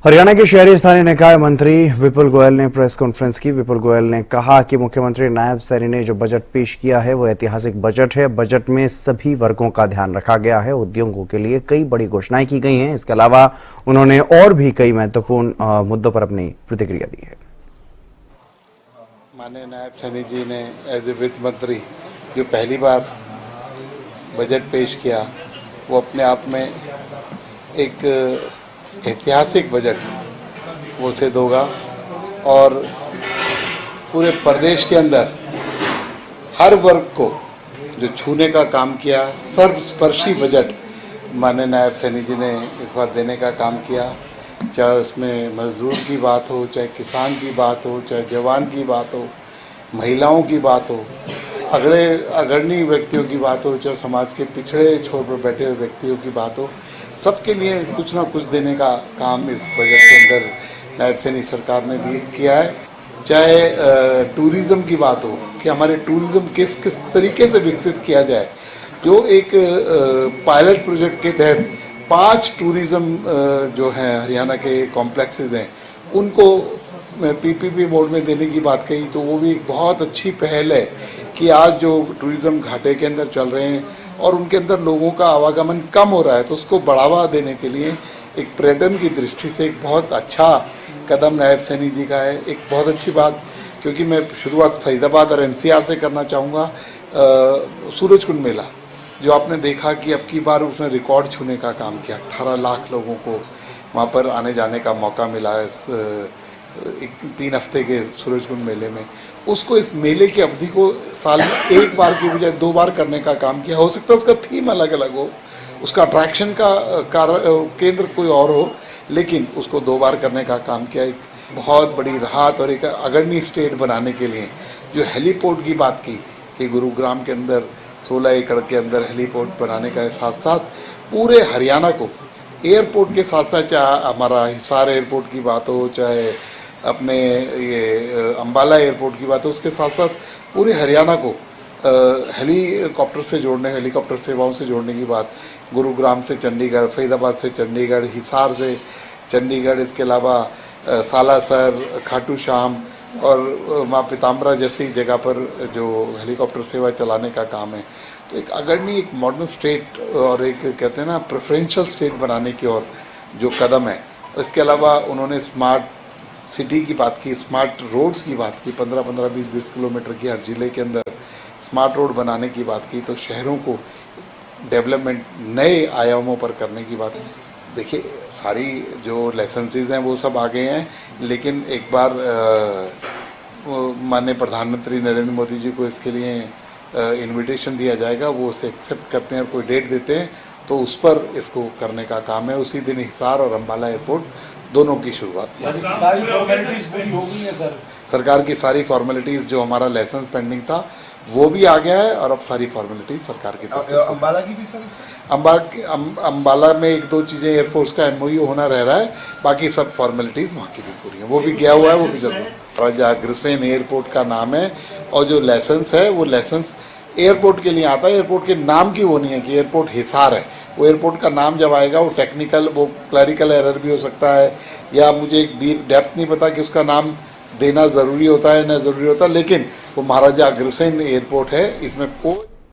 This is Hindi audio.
हरियाणा के शहरी स्थानीय निकाय मंत्री विपुल गोयल ने प्रेस कॉन्फ्रेंस की। विपुल गोयल ने कहा कि मुख्यमंत्री नायब सैनी ने जो बजट पेश किया है वो ऐतिहासिक बजट है। बजट में सभी वर्गों का ध्यान रखा गया है। उद्योगों के लिए कई बड़ी घोषणाएं की गई हैं। इसके अलावा उन्होंने और भी कई महत्वपूर्ण मुद्दों पर अपनी प्रतिक्रिया दी है। माननीय नायब सैनी जी ने एज ए वित्त मंत्री जो पहली बार बजट पेश किया वो अपने आप में एक ऐतिहासिक बजट वो सिद्ध होगा और पूरे प्रदेश के अंदर हर वर्ग को जो छूने का काम किया, सर्वस्पर्शी बजट माननीय नायब सैनी जी ने इस बार देने का काम किया। चाहे उसमें मजदूर की बात हो, चाहे किसान की बात हो, चाहे जवान की बात हो, महिलाओं की बात हो, अग्रणी व्यक्तियों की बात हो, चाहे समाज के पिछड़े छोर पर बैठे हुए व्यक्तियों की बात हो, सबके लिए कुछ ना कुछ देने का काम इस बजट के अंदर नायब सैनी सरकार ने किया है। चाहे टूरिज़्म की बात हो कि हमारे टूरिज़्म किस तरीके से विकसित किया जाए, जो एक पायलट प्रोजेक्ट के तहत 5 टूरिज़्म जो हैं हरियाणा के कॉम्प्लेक्सेस हैं उनको पीपीपी मोड में देने की बात कही, तो वो भी एक बहुत अच्छी पहल है कि आज जो टूरिज़्म घाटे के अंदर चल रहे हैं और उनके अंदर लोगों का आवागमन कम हो रहा है, तो उसको बढ़ावा देने के लिए एक पर्यटन की दृष्टि से एक बहुत अच्छा कदम नायब सैनी जी का है। एक बहुत अच्छी बात, क्योंकि मैं शुरुआत फरीदाबाद और एनसीआर से करना चाहूँगा। सूरजकुंड मेला जो आपने देखा कि अब की बार उसने रिकॉर्ड छूने का काम किया, 18 लाख लोगों को वहाँ पर आने जाने का मौका मिला है इस 3 हफ्ते के सूरजकुंड मेले में। उसको इस मेले की अवधि को साल में एक बार की बजाय 2 बार करने का काम किया। हो सकता है उसका थीम अलग अलग हो, उसका अट्रैक्शन का केंद्र कोई और हो, लेकिन उसको 2 बार करने का काम किया। एक बहुत बड़ी राहत और एक अग्रणी स्टेट बनाने के लिए जो हेलीपोर्ट की बात की कि गुरुग्राम के अंदर 16 एकड़ के अंदर हेलीपोर्ट बनाने का साथ साथ पूरे हरियाणा को एयरपोर्ट के साथ साथ, चाहे हमारा हिसार एयरपोर्ट की बात हो, चाहे अपने ये अम्बाला एयरपोर्ट की बात है, उसके साथ साथ पूरे हरियाणा को हेलीकॉप्टर से जोड़ने, हेलीकॉप्टर सेवाओं से जोड़ने की बात, गुरुग्राम से चंडीगढ़, फरीदाबाद से चंडीगढ़, हिसार से चंडीगढ़, इसके अलावा सालासर, खाटू श्याम और माँ पीताम्बरा जैसी जगह पर जो हेलीकॉप्टर सेवा चलाने का काम है। तो एक अग्रणी, एक मॉडर्न स्टेट और एक कहते हैं ना प्रेफरेंशियल स्टेट बनाने की ओर जो कदम है। इसके अलावा उन्होंने स्मार्ट सिटी की बात की, स्मार्ट रोड्स की बात की, 15-15, 20-20 किलोमीटर की हर जिले के अंदर स्मार्ट रोड बनाने की बात की, तो शहरों को डेवलपमेंट नए आयामों पर करने की बात। देखिए, सारी जो लाइसेंसेज हैं वो सब आ गए हैं, लेकिन एक बार माननीय प्रधानमंत्री नरेंद्र मोदी जी को इसके लिए इनविटेशन दिया जाएगा, वो उसे एक्सेप्ट करते हैं और कोई डेट देते हैं तो उस पर इसको करने का काम है। उसी दिन हिसार और अम्बाला एयरपोर्ट दोनों की शुरुआत। सारी फॉर्मेलिटीज पूरी हो गई है सर। सरकार की सारी फॉर्मेलिटीज, जो हमारा लाइसेंस पेंडिंग था वो भी आ गया है और अब सारी फॉर्मेलिटीज सरकार की तरफ से। अम्बाला की भी सर? अम्बाला में 1-2 चीज़ें एयरफोर्स का MOU होना रह रहा है, बाकी सब फॉर्मेलिटीज वहाँ की भी पूरी हैं। वो भी गया हुआ है, वो भी जल्द। राजा अग्रसेन एयरपोर्ट का नाम है और जो लाइसेंस है वो लाइसेंस एयरपोर्ट के लिए आता है। एयरपोर्ट के नाम की वो नहीं है कि एयरपोर्ट हिसार है। वो एयरपोर्ट का नाम जब आएगा वो टेक्निकल, वो क्लैरिकल एरर भी हो सकता है, या मुझे एक डीप डेप्थ नहीं पता कि उसका नाम देना ज़रूरी होता है न ज़रूरी होता, लेकिन वो महाराजा अग्रसेन एयरपोर्ट है। इसमें कोई